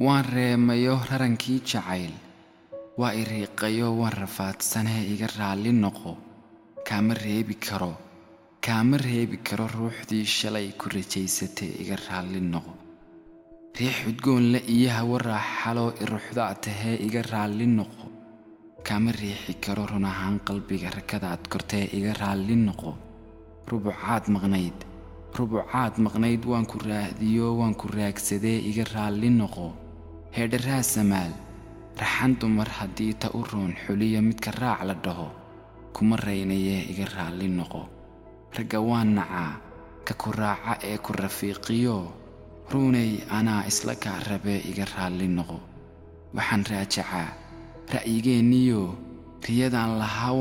waan reemayo rarankii jacayl waa iriiqayo waan rafaadsanee iga raalli noqo kaama reebi karo ruuxdii shalay ku rajaysatee iga raalli noqo riix udgoon la iyo hawo raaxaloo iruxdaa tahee iga raalli noqo kaama riixi karo run ahaan qalbiga rakadaad kortee iga raalli noqo rubucaad maqnayd waan ku raahdiyo waan ku raagsadee iga raalli noqo heedharaa samaal raxan dumar haddii ta u roon xuliya midka raac la dhaho kuma raynayee iga raalli noqo ragga waan nacaa ka ku raaca ee ku rafiiqiyo ruunay anaa isla kaa rabee iga raalli noqo waxaan raajacaa ra'yigeenniyo riyadaan lahaa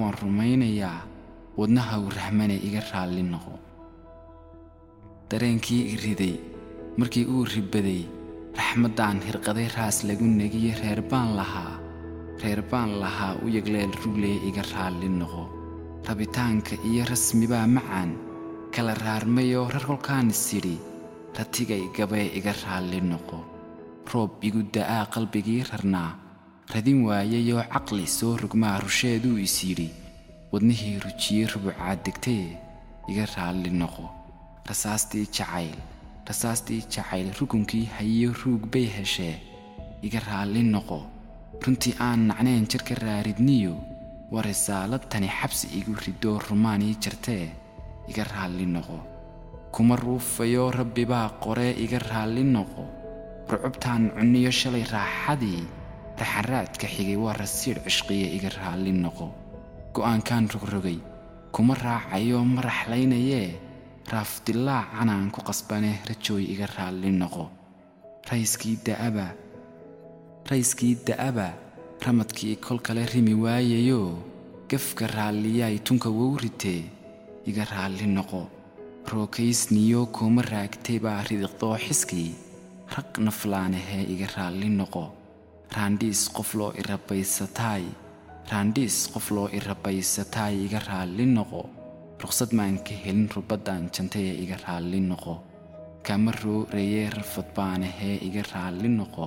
waan rumaynayaa wadnahaw rahmane iga raalli noqo dareenkii iriday markii uu ribaday raxmaddaan hirqaday raas lagu negiye reer baan lahaa u yagleel rugley iga raalli noqo rabitaanka iyo rasmibaa macaan kala raarmayoo rar kolkaan isidhi ratigay gabee iga raalli noqo roob igu da'aa qalbigii rarnaa radin waayayoo caqli soo rugmaa rusheeduu isyidhi wadnihii rujiyey rubucaad degtee iga raalli noqo rasaastii jacayl rukunkii hayiyo ruug bay heshee iga raalli noqo runtii aan nacnayn jirka raaridniyo waa risaalad tani xabsi igu ridoo rumaanii jirtee iga raalli noqo kuma ruufayoo rabbibaa qoree iga raalli noqo rucubtaan cunniyo shalay raaxadii raxanraadka xigay waa rasiidh cishqiye iga raalli noqo go'aankaan rogrogay kuma raacayoo ma raxlaynayee raafdilaac canaan ku qasbanee rajooy iga raalli noqo rayskii da'aba ramadkii kol kale rimi waayayoo gafka raalliyaay tunka wow ritee iga raalli noqo rookaysniyo kuma raagtay baa ridiqdoo xiskii raq naflaanahee iga raalli noqo raandhiis qof loo irabaysataay iga raalli noqo ruqsad maan ka helin rubaddaan jantayee iga raalli noqo kama roorayee rafad baanahee iga raalli noqo